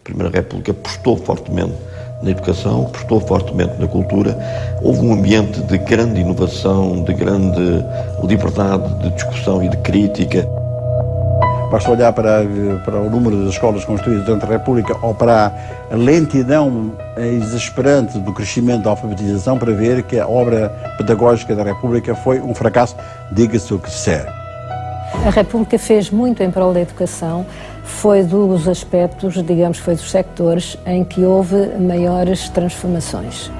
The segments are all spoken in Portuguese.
A Primeira República apostou fortemente na educação, apostou fortemente na cultura. Houve um ambiente de grande inovação, de grande liberdade de discussão e de crítica. Basta olhar para o número das escolas construídas durante a República ou para a lentidão exasperante do crescimento da alfabetização para ver que a obra pedagógica da República foi um fracasso, diga-se o que disser. A República fez muito em prol da educação, foi dos aspectos, digamos, foi dos sectores em que houve maiores transformações.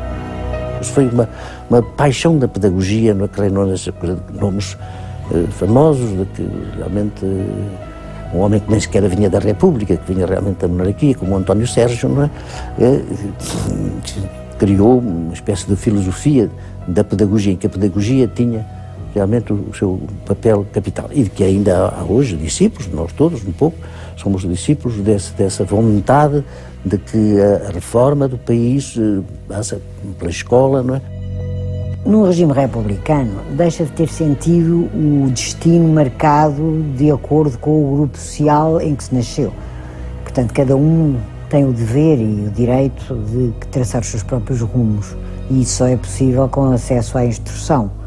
Foi uma paixão da pedagogia, no que reinou nessa coisa de nomes famosos, de que realmente um homem que nem sequer vinha da República, que vinha realmente da monarquia, como António Sérgio, não é? Criou uma espécie de filosofia da pedagogia, em que a pedagogia tinha realmente o seu papel capital. E que ainda há hoje discípulos, nós todos, um pouco, somos discípulos dessa vontade de que a reforma do país passa pela escola, não é? Num regime republicano, deixa de ter sentido o destino marcado de acordo com o grupo social em que se nasceu. Portanto, cada um tem o dever e o direito de traçar os seus próprios rumos. E isso só é possível com acesso à instrução.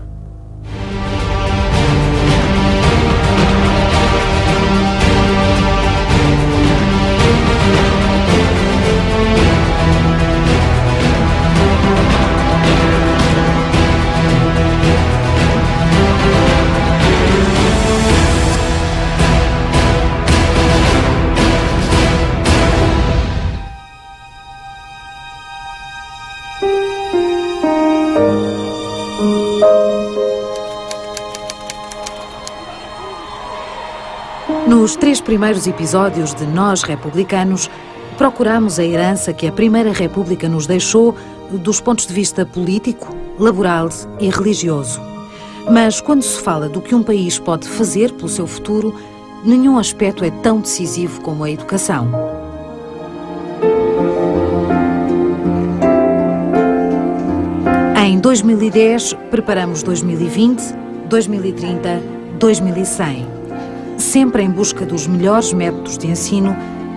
Nos 3 primeiros episódios de Nós Republicanos, procuramos a herança que a Primeira República nos deixou dos pontos de vista político, laboral e religioso. Mas quando se fala do que um país pode fazer pelo seu futuro, nenhum aspecto é tão decisivo como a educação. Em 2010, preparamos 2020, 2030, 2100. Sempre em busca dos melhores métodos de ensino,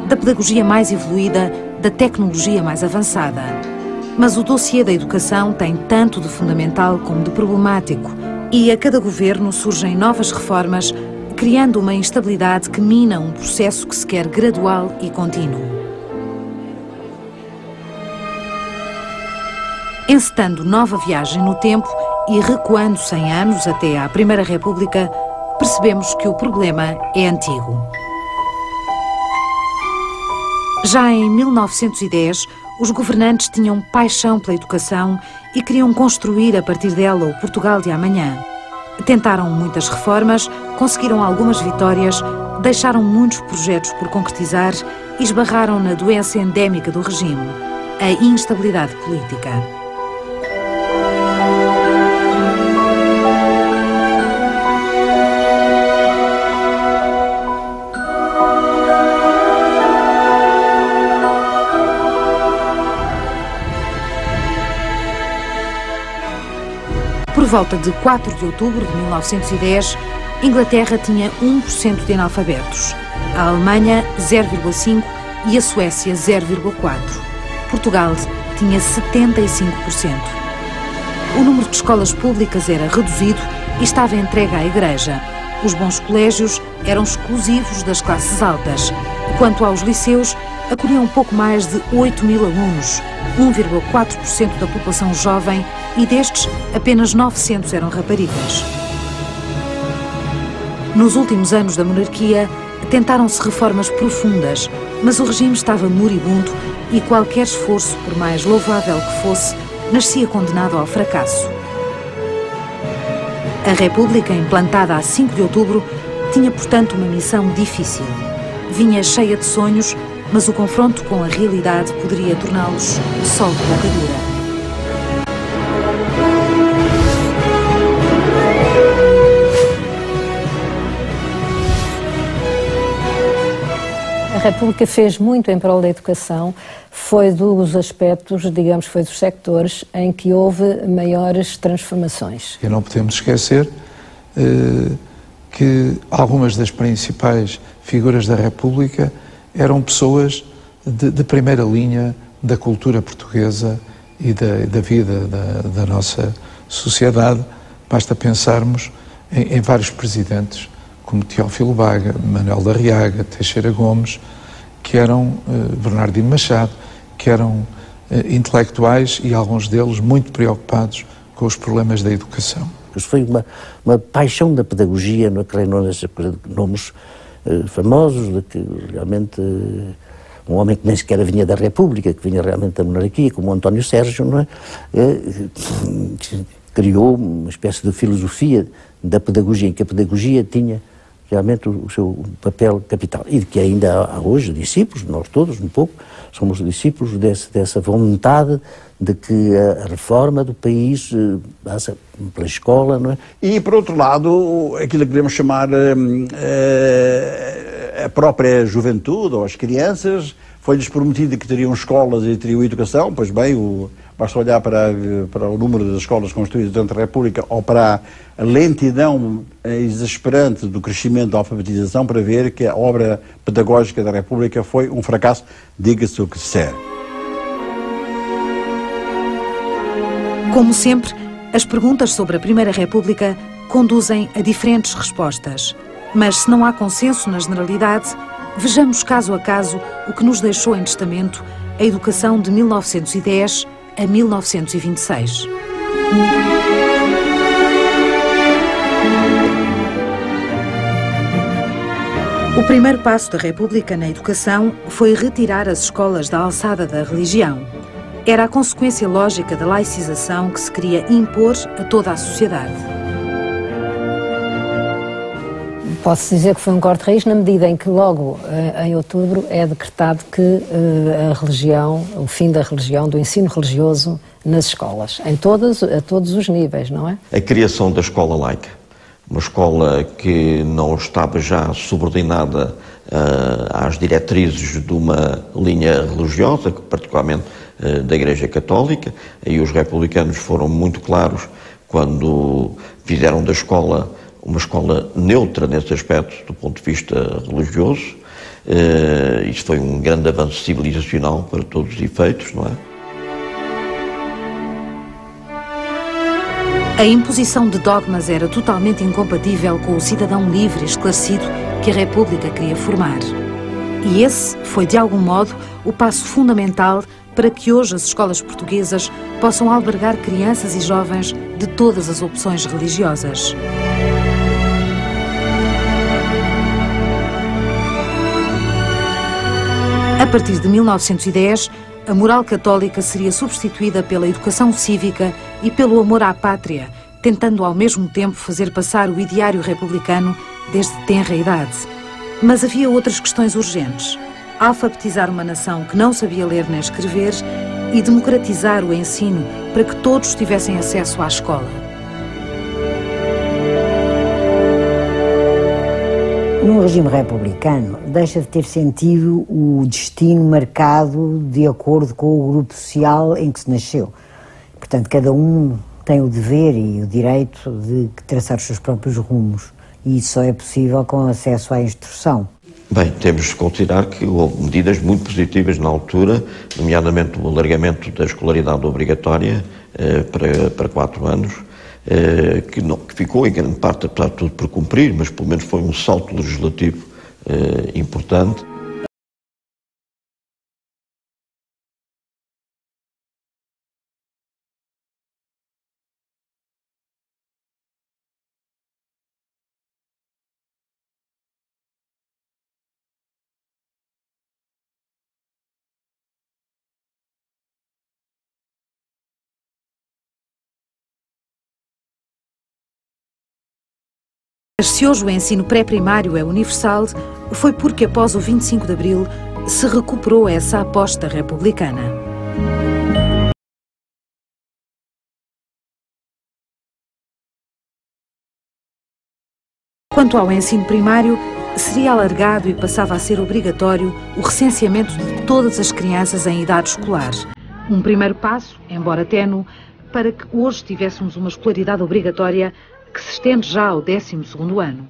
da pedagogia mais evoluída, da tecnologia mais avançada. Mas o dossiê da educação tem tanto de fundamental como de problemático, e a cada governo surgem novas reformas, criando uma instabilidade que mina um processo que se quer gradual e contínuo. Encetando nova viagem no tempo e recuando 100 anos até à Primeira República, percebemos que o problema é antigo. Já em 1910, os governantes tinham paixão pela educação e queriam construir a partir dela o Portugal de amanhã. Tentaram muitas reformas, conseguiram algumas vitórias, deixaram muitos projetos por concretizar e esbarraram na doença endémica do regime, a instabilidade política. Por volta de 4 de outubro de 1910, Inglaterra tinha 1% de analfabetos, a Alemanha 0,5% e a Suécia 0,4%. Portugal tinha 75%. O número de escolas públicas era reduzido e estava entregue à Igreja. Os bons colégios eram exclusivos das classes altas. Quanto aos liceus, acolhiam um pouco mais de 8.000 alunos, 1,4% da população jovem, e destes, apenas 900 eram raparigas. Nos últimos anos da monarquia, tentaram-se reformas profundas, mas o regime estava moribundo e qualquer esforço, por mais louvável que fosse, nascia condenado ao fracasso. A República, implantada a 5 de outubro, tinha, portanto, uma missão difícil. Vinha cheia de sonhos, mas o confronto com a realidade poderia torná-los só de boca dura. A República fez muito em prol da educação, foi dos aspectos, digamos, foi dos sectores em que houve maiores transformações. E não podemos esquecer que algumas das principais figuras da República eram pessoas de primeira linha da cultura portuguesa e da vida da nossa sociedade. Basta pensarmos em vários presidentes, como Teófilo Baga, Manuel da Arriaga, Teixeira Gomes, que eram Bernardino Machado, que eram intelectuais e alguns deles muito preocupados com os problemas da educação. Isso foi uma paixão da pedagogia, no que nesses nomes famosos, de que realmente um homem que nem sequer vinha da República, que vinha realmente da monarquia, como António Sérgio, não é? Criou uma espécie de filosofia da pedagogia, em que a pedagogia tinha realmente o seu papel capital. E de que ainda há hoje discípulos, nós todos, um pouco, somos discípulos dessa vontade de que a reforma do país passa pela escola, não é? E, por outro lado, aquilo que podemos chamar a própria juventude, ou as crianças, foi-lhes prometido que teriam escolas e teriam educação. Pois bem, basta olhar para o número das escolas construídas dentro da República ou para a lentidão exasperante do crescimento da alfabetização para ver que a obra pedagógica da República foi um fracasso, diga-se o que disser. Como sempre, as perguntas sobre a Primeira República conduzem a diferentes respostas. Mas se não há consenso na generalidade, vejamos caso a caso o que nos deixou em testamento a educação de 1910 a 1926. O primeiro passo da República na educação foi retirar as escolas da alçada da religião. Era a consequência lógica da laicização que se queria impor a toda a sociedade. Posso dizer que foi um corte de raiz na medida em que logo em outubro é decretado que a religião, o fim da religião, do ensino religioso nas escolas, a todos os níveis, não é? A criação da escola laica, uma escola que não estava já subordinada às diretrizes de uma linha religiosa, particularmente da Igreja Católica, e os republicanos foram muito claros quando fizeram da escola uma escola neutra nesse aspecto, do ponto de vista religioso. Isso foi um grande avanço civilizacional para todos os efeitos, não é? A imposição de dogmas era totalmente incompatível com o cidadão livre e esclarecido que a República queria formar. E esse foi, de algum modo, o passo fundamental para que hoje as escolas portuguesas possam albergar crianças e jovens de todas as opções religiosas. A partir de 1910, a moral católica seria substituída pela educação cívica e pelo amor à pátria, tentando ao mesmo tempo fazer passar o ideário republicano desde tenra idade. Mas havia outras questões urgentes: alfabetizar uma nação que não sabia ler nem escrever e democratizar o ensino para que todos tivessem acesso à escola. Num regime republicano, deixa de ter sentido o destino marcado de acordo com o grupo social em que se nasceu. Portanto, cada um tem o dever e o direito de traçar os seus próprios rumos. E isso só é possível com acesso à instrução. Bem, temos de considerar que houve medidas muito positivas na altura, nomeadamente o alargamento da escolaridade obrigatória para 4 anos, que ficou em grande parte, apesar de tudo, por cumprir, mas pelo menos foi um salto legislativo importante. Mas se hoje o ensino pré-primário é universal, foi porque após o 25 de Abril se recuperou essa aposta republicana. Quanto ao ensino primário, seria alargado e passava a ser obrigatório o recenseamento de todas as crianças em idade escolar. Um primeiro passo, embora ténue, para que hoje tivéssemos uma escolaridade obrigatória que se estende já ao 12º ano.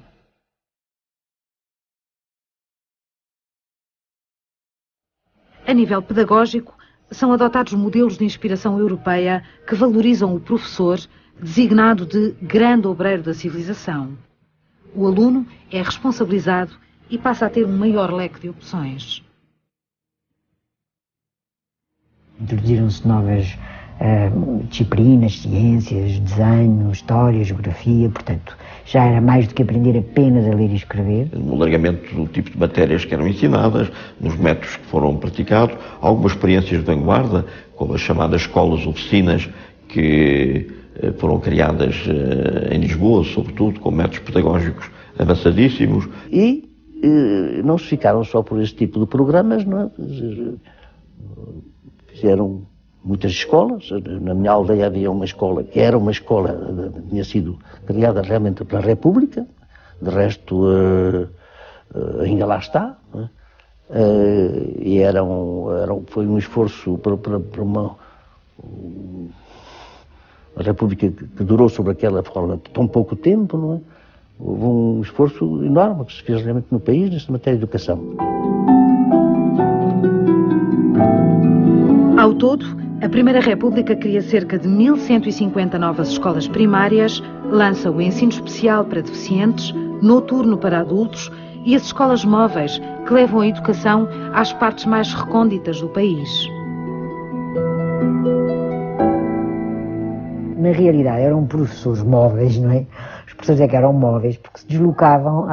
A nível pedagógico, são adotados modelos de inspiração europeia que valorizam o professor, designado de grande obreiro da civilização. O aluno é responsabilizado e passa a ter um maior leque de opções. Introduziram-se novas disciplinas, ciências, desenho, história, geografia, portanto, já era mais do que aprender apenas a ler e escrever. No alargamento do tipo de matérias que eram ensinadas, nos métodos que foram praticados, algumas experiências de vanguarda, como as chamadas escolas-oficinas, que foram criadas em Lisboa, sobretudo, com métodos pedagógicos avançadíssimos. E não se ficaram só por esse tipo de programas, não é? Fizeram muitas escolas. Na minha aldeia havia uma escola que era uma escola, tinha sido criada realmente pela República, de resto ainda lá está, não é? E foi um esforço para uma República que durou sobre aquela forma tão pouco tempo, não é? Houve um esforço enorme que se fez realmente no país nesta matéria de educação. Ao todo, a Primeira República cria cerca de 1150 novas escolas primárias, lança o ensino especial para deficientes, noturno para adultos e as escolas móveis, que levam a educação às partes mais recônditas do país. Na realidade eram professores móveis, não é? Os professores é que eram móveis porque se deslocavam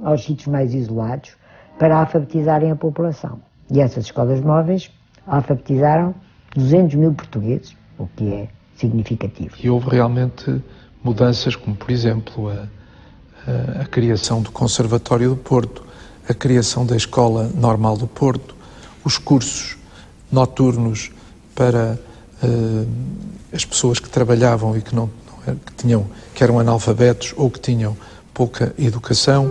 aos sítios mais isolados para alfabetizarem a população. E essas escolas móveis alfabetizaram 200 mil portugueses, o que é significativo. E houve realmente mudanças, como por exemplo a criação do Conservatório do Porto, a criação da Escola Normal do Porto, os cursos noturnos para as pessoas que trabalhavam e que eram analfabetos ou que tinham pouca educação.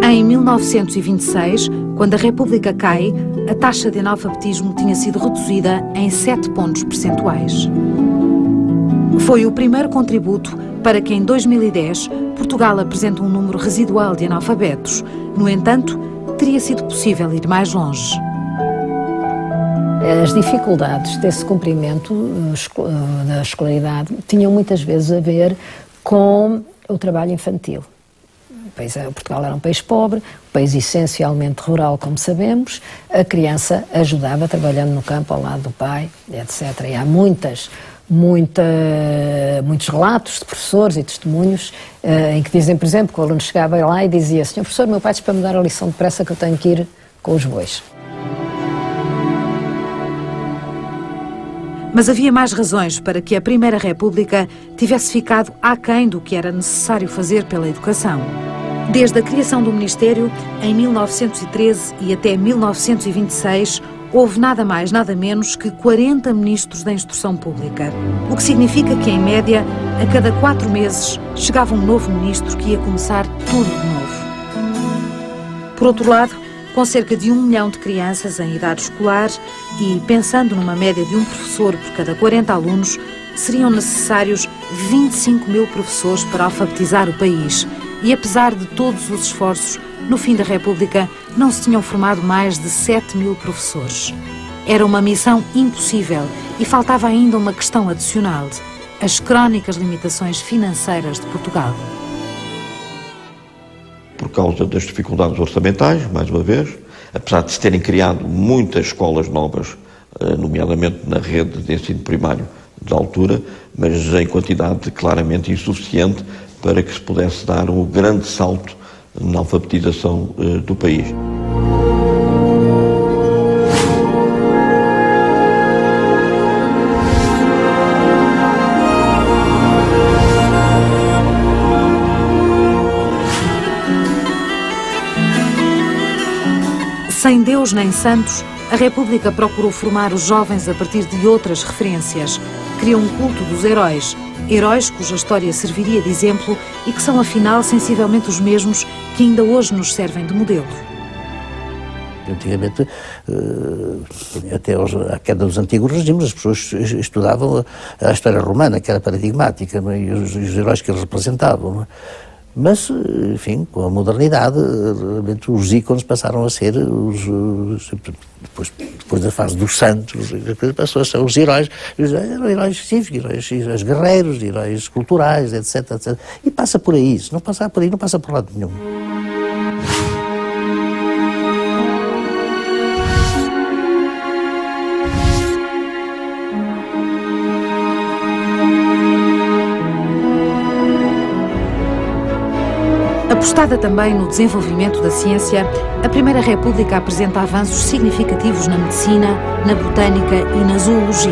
Em 1926, quando a República cai, a taxa de analfabetismo tinha sido reduzida em 7 pontos percentuais. Foi o primeiro contributo para que em 2010 Portugal apresente um número residual de analfabetos. No entanto, teria sido possível ir mais longe. As dificuldades desse cumprimento da escolaridade tinham muitas vezes a ver com o trabalho infantil. Portugal era um país pobre, um país essencialmente rural, como sabemos. A criança ajudava trabalhando no campo ao lado do pai, etc. E há muitos relatos de professores e testemunhos em que dizem, por exemplo, que o aluno chegava lá e dizia: "Senhor professor, meu pai diz para me dar a lição depressa que eu tenho que ir com os bois." Mas havia mais razões para que a Primeira República tivesse ficado aquém do que era necessário fazer pela educação. Desde a criação do Ministério, em 1913 e até 1926, houve nada mais, nada menos que 40 ministros da Instrução Pública. O que significa que, em média, a cada 4 meses, chegava um novo ministro que ia começar tudo de novo. Por outro lado, com cerca de 1 milhão de crianças em idade escolar e pensando numa média de um professor por cada 40 alunos, seriam necessários 25 mil professores para alfabetizar o país. E apesar de todos os esforços, no fim da República não se tinham formado mais de 7 mil professores. Era uma missão impossível e faltava ainda uma questão adicional: as crónicas limitações financeiras de Portugal. Por causa das dificuldades orçamentais, mais uma vez, apesar de se terem criado muitas escolas novas, nomeadamente na rede de ensino primário de altura, mas em quantidade claramente insuficiente para que se pudesse dar um grande salto na alfabetização do país. Sem Deus nem santos, a República procurou formar os jovens a partir de outras referências. Criou um culto dos heróis, heróis cuja história serviria de exemplo e que são, afinal, sensivelmente os mesmos que ainda hoje nos servem de modelo. Antigamente, até à queda dos antigos regimes, as pessoas estudavam a história romana, que era paradigmática, não é? E os heróis que eles representavam. Não é? Mas, enfim, com a modernidade, realmente os ícones passaram a ser depois da fase dos santos, passou a ser os heróis cívicos, heróis guerreiros, heróis culturais, etc, etc. E passa por aí, se não passar por aí, não passa por lado nenhum. Apostada também no desenvolvimento da ciência, a Primeira República apresenta avanços significativos na medicina, na botânica e na zoologia.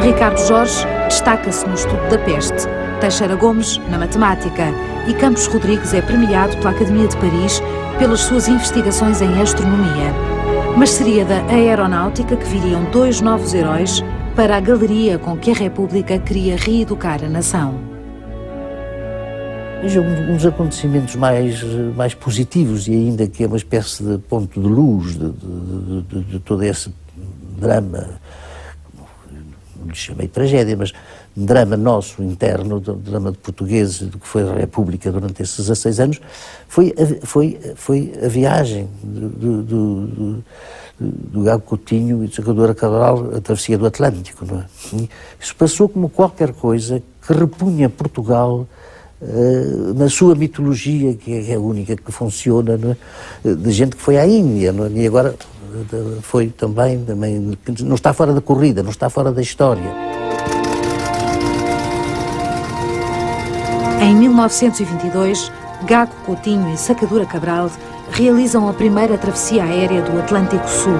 Ricardo Jorge destaca-se no estudo da peste, Teixeira Gomes na matemática e Campos Rodrigues é premiado pela Academia de Paris pelas suas investigações em astronomia. Mas seria da aeronáutica que viriam 2 novos heróis para a galeria com que a República queria reeducar a nação. Um dos acontecimentos mais positivos, e ainda que é uma espécie de ponto de luz de todo esse drama, não lhe chamei tragédia, mas drama nosso interno, drama de portugueses, do que foi a República durante esses 16 anos, foi a viagem do Gago Coutinho e do Sacadura Cabral, a travessia do Atlântico, não é? Isso passou como qualquer coisa que repunha Portugal na sua mitologia, que é a única que funciona, não é? De gente que foi à Índia, não é? E agora foi também, não está fora da corrida, não está fora da história. Em 1922, Gago Coutinho e Sacadura Cabral realizam a primeira travessia aérea do Atlântico Sul.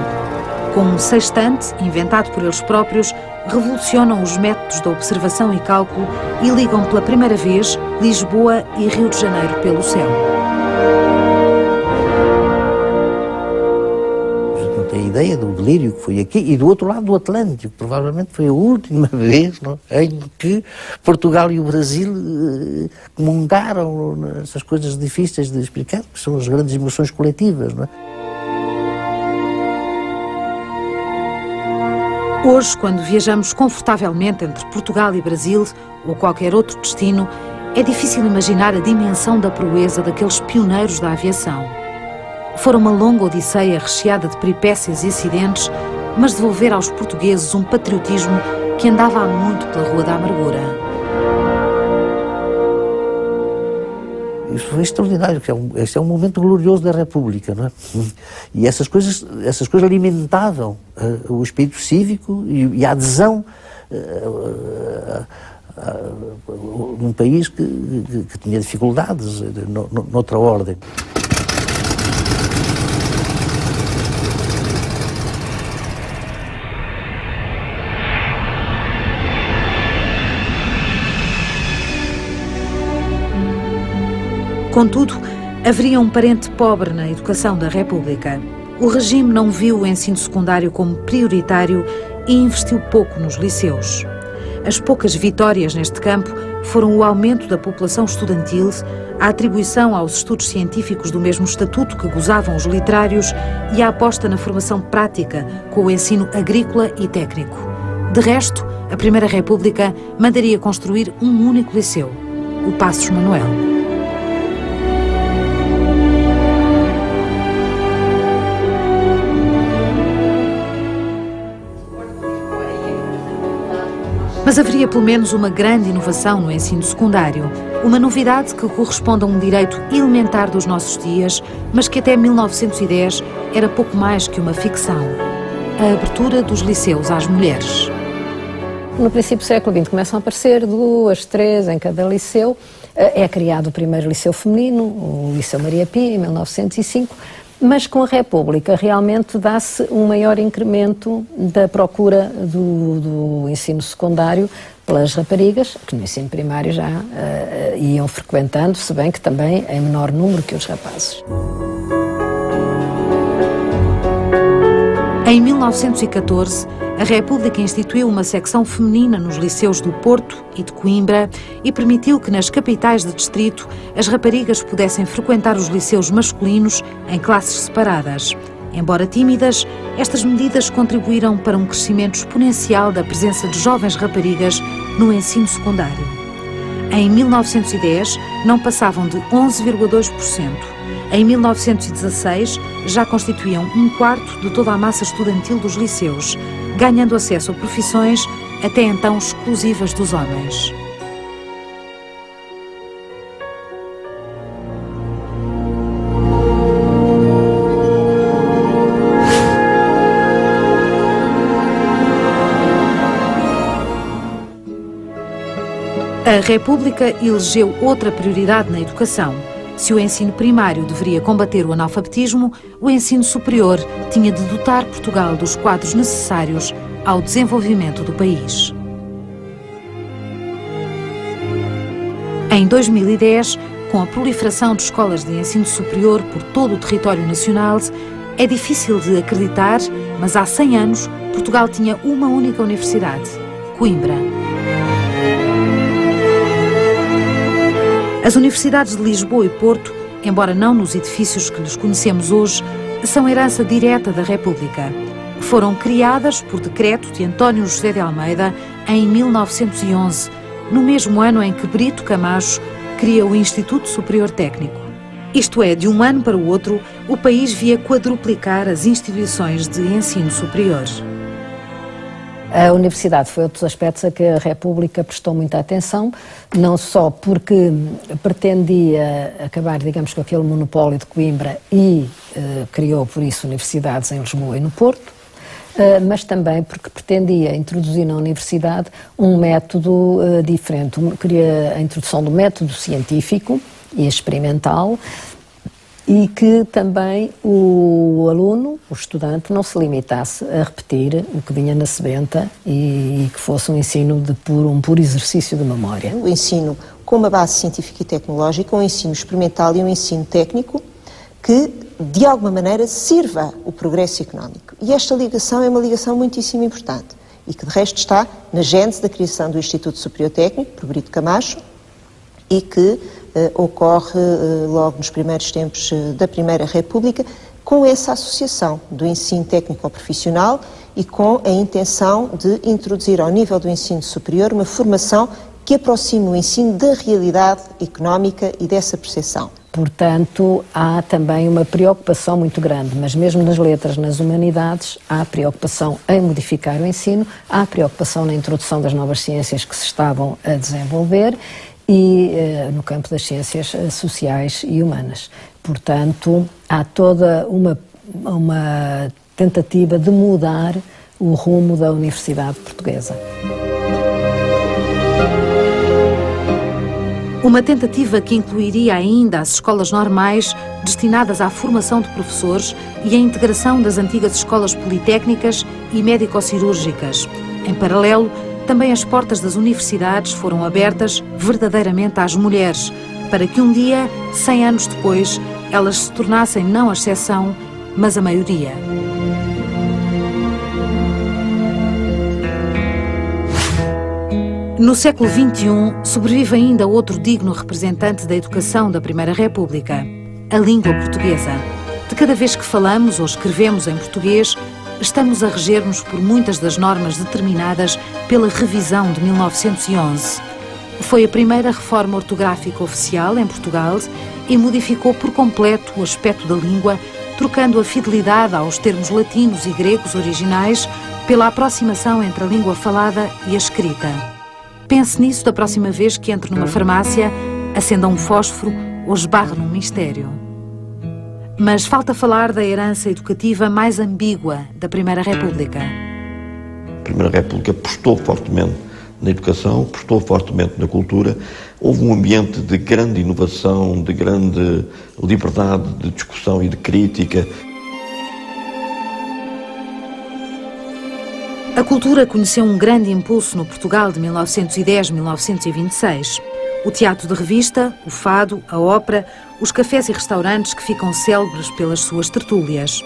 Com um sextante, inventado por eles próprios, revolucionam os métodos da observação e cálculo e ligam pela primeira vez Lisboa e Rio de Janeiro pelo céu. A gente não tem ideia do delírio que foi aqui e do outro lado do Atlântico. Provavelmente foi a última vez, não, em que Portugal e o Brasil comungaram nessas coisas difíceis de explicar, que são as grandes emoções coletivas, não é? Hoje, quando viajamos confortavelmente entre Portugal e Brasil, ou qualquer outro destino, é difícil imaginar a dimensão da proeza daqueles pioneiros da aviação. Fora uma longa odisseia recheada de peripécias e acidentes, mas devolver aos portugueses um patriotismo que andava há muito pela Rua da Amargura. Isso foi extraordinário, este é um momento glorioso da República, não é? E essas coisas alimentavam o espírito cívico e a adesão num país que tinha dificuldades noutra ordem. Contudo, haveria um parente pobre na educação da República. O regime não viu o ensino secundário como prioritário e investiu pouco nos liceus. As poucas vitórias neste campo foram o aumento da população estudantil, a atribuição aos estudos científicos do mesmo estatuto que gozavam os literários e a aposta na formação prática com o ensino agrícola e técnico. De resto, a Primeira República mandaria construir um único liceu, o Passos Manuel. Mas haveria pelo menos uma grande inovação no ensino secundário, uma novidade que corresponde a um direito elementar dos nossos dias, mas que até 1910 era pouco mais que uma ficção: a abertura dos liceus às mulheres. No princípio do século XX começam a aparecer 2, 3 em cada liceu. É criado o primeiro liceu feminino, o Liceu Maria Pia, em 1905, mas com a República realmente dá-se um maior incremento da procura do ensino secundário pelas raparigas, que no ensino primário já iam frequentando, se bem que também em menor número que os rapazes. Em 1914, a República instituiu uma secção feminina nos liceus do Porto e de Coimbra e permitiu que nas capitais de distrito as raparigas pudessem frequentar os liceus masculinos em classes separadas. Embora tímidas, estas medidas contribuíram para um crescimento exponencial da presença de jovens raparigas no ensino secundário. Em 1910, não passavam de 11,2%. Em 1916, já constituíam 1/4 de toda a massa estudantil dos liceus, ganhando acesso a profissões até então exclusivas dos homens. A República elegeu outra prioridade na educação. Se o ensino primário deveria combater o analfabetismo, o ensino superior tinha de dotar Portugal dos quadros necessários ao desenvolvimento do país. Em 2010, com a proliferação de escolas de ensino superior por todo o território nacional, é difícil de acreditar, mas há 100 anos, Portugal tinha uma única universidade, Coimbra. As universidades de Lisboa e Porto, embora não nos edifícios que lhes conhecemos hoje, são herança direta da República. Foram criadas por decreto de António José de Almeida em 1911, no mesmo ano em que Brito Camacho cria o Instituto Superior Técnico. Isto é, de um ano para o outro, o país via quadruplicar as instituições de ensino superior. A universidade foi outro dos aspectos a que a República prestou muita atenção, não só porque pretendia acabar, digamos, com aquele monopólio de Coimbra e criou, por isso, universidades em Lisboa e no Porto, mas também porque pretendia introduzir na universidade um método diferente. Queria a introdução do método científico e experimental, e que também o aluno, o estudante, não se limitasse a repetir o que vinha na sebenta e que fosse um ensino de um puro exercício de memória. O ensino com uma base científica e tecnológica, um ensino experimental e um ensino técnico que, de alguma maneira, sirva o progresso económico. E esta ligação é uma ligação muitíssimo importante e que, de resto, está na gênese da criação do Instituto Superior Técnico, por Brito Camacho, e que ocorre logo nos primeiros tempos da Primeira República, com essa associação do ensino técnico ao profissional e com a intenção de introduzir ao nível do ensino superior uma formação que aproxime o ensino da realidade económica e dessa percepção. Portanto, há também uma preocupação muito grande, mas mesmo nas letras, nas humanidades, há preocupação em modificar o ensino, há preocupação na introdução das novas ciências que se estavam a desenvolver e no campo das ciências sociais e humanas. Portanto, há toda uma tentativa de mudar o rumo da Universidade Portuguesa. Uma tentativa que incluiria ainda as escolas normais destinadas à formação de professores e a integração das antigas escolas politécnicas e médico-cirúrgicas. Em paralelo, também as portas das universidades foram abertas verdadeiramente às mulheres, para que um dia, 100 anos depois, elas se tornassem não a exceção, mas a maioria. No século XXI, sobrevive ainda outro digno representante da educação da Primeira República, a língua portuguesa. De cada vez que falamos ou escrevemos em português, estamos a reger-nos por muitas das normas determinadas pela revisão de 1911. Foi a primeira reforma ortográfica oficial em Portugal e modificou por completo o aspecto da língua, trocando a fidelidade aos termos latinos e gregos originais pela aproximação entre a língua falada e a escrita. Pense nisso da próxima vez que entre numa farmácia, acenda um fósforo ou esbarre num mistério. Mas falta falar da herança educativa mais ambígua da Primeira República. A Primeira República apostou fortemente na educação, apostou fortemente na cultura. Houve um ambiente de grande inovação, de grande liberdade de discussão e de crítica. A cultura conheceu um grande impulso no Portugal de 1910-1926. O teatro de revista, o fado, a ópera, os cafés e restaurantes que ficam célebres pelas suas tertúlias.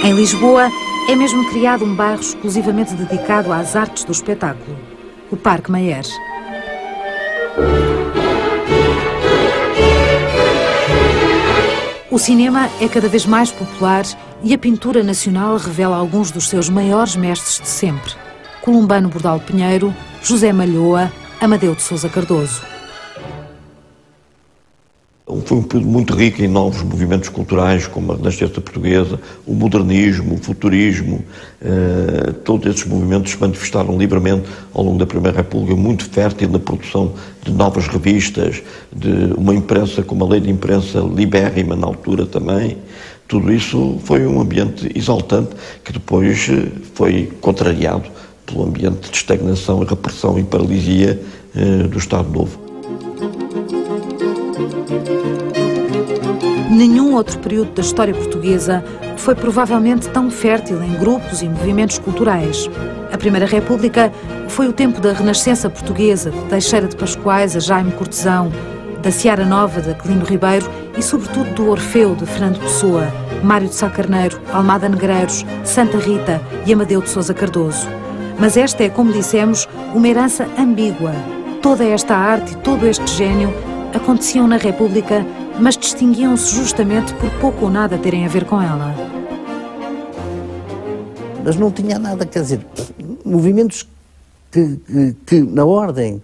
Em Lisboa, é mesmo criado um bairro exclusivamente dedicado às artes do espetáculo, o Parque Mayer. O cinema é cada vez mais popular e a pintura nacional revela alguns dos seus maiores mestres de sempre. Columbano Bordal Pinheiro, José Malhoa, Amadeu de Sousa Cardoso. Foi um período muito rico em novos movimentos culturais, como a Renascença Portuguesa, o modernismo, o futurismo. Todos esses movimentos se manifestaram livremente ao longo da Primeira República, muito fértil na produção de novas revistas, de uma imprensa como a lei de imprensa libérrima na altura também. Tudo isso foi um ambiente exaltante que depois foi contrariado pelo ambiente de estagnação, repressão e paralisia do Estado Novo. Nenhum outro período da história portuguesa foi provavelmente tão fértil em grupos e movimentos culturais. A Primeira República foi o tempo da Renascença Portuguesa, de Teixeira de Pascoais a Jaime Cortesão, da Seara Nova de Aquilino Ribeiro e, sobretudo, do Orfeu de Fernando Pessoa, Mário de Sá Carneiro, Almada Negreiros, Santa Rita e Amadeu de Sousa Cardoso. Mas esta é, como dissemos, uma herança ambígua. Toda esta arte e todo este gênio aconteciam na República, mas distinguiam-se justamente por pouco ou nada terem a ver com ela. Mas não tinha nada, quer dizer, movimentos que na ordem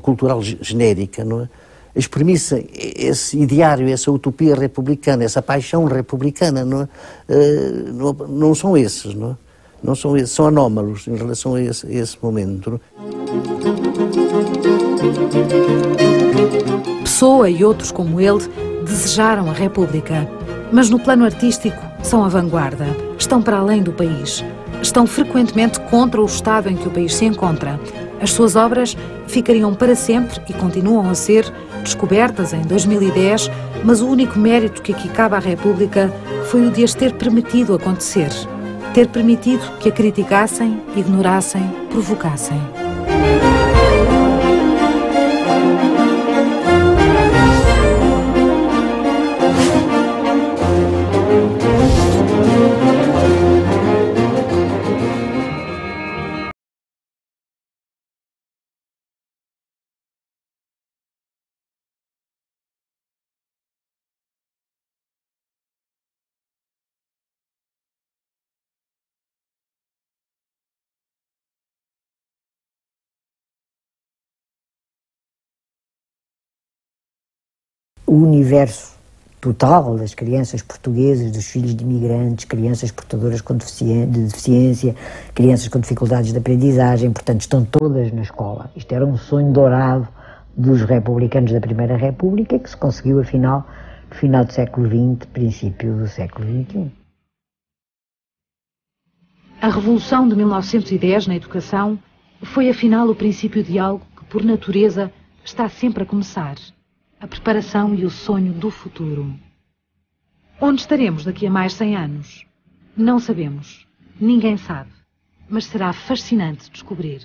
cultural genérica, não é? Exprimissem esse ideário, essa utopia republicana, essa paixão republicana, não é? Não são esses, não é? Não são esses, são anómalos em relação a esse momento. Não é? Pessoa e outros como ele desejaram a República, mas no plano artístico são a vanguarda, estão para além do país, estão frequentemente contra o estado em que o país se encontra. As suas obras ficariam para sempre e continuam a ser descobertas em 2010, mas o único mérito que aqui cabe à República foi o de as ter permitido acontecer, ter permitido que a criticassem, ignorassem, provocassem. O universo total das crianças portuguesas, dos filhos de imigrantes, crianças portadoras de deficiência, crianças com dificuldades de aprendizagem, portanto estão todas na escola. Isto era um sonho dourado dos republicanos da Primeira República que se conseguiu afinal no final do século XX, princípio do século XXI. A Revolução de 1910 na educação foi afinal o princípio de algo que por natureza está sempre a começar. A preparação e o sonho do futuro. Onde estaremos daqui a mais 100 anos? Não sabemos. Ninguém sabe. Mas será fascinante descobrir.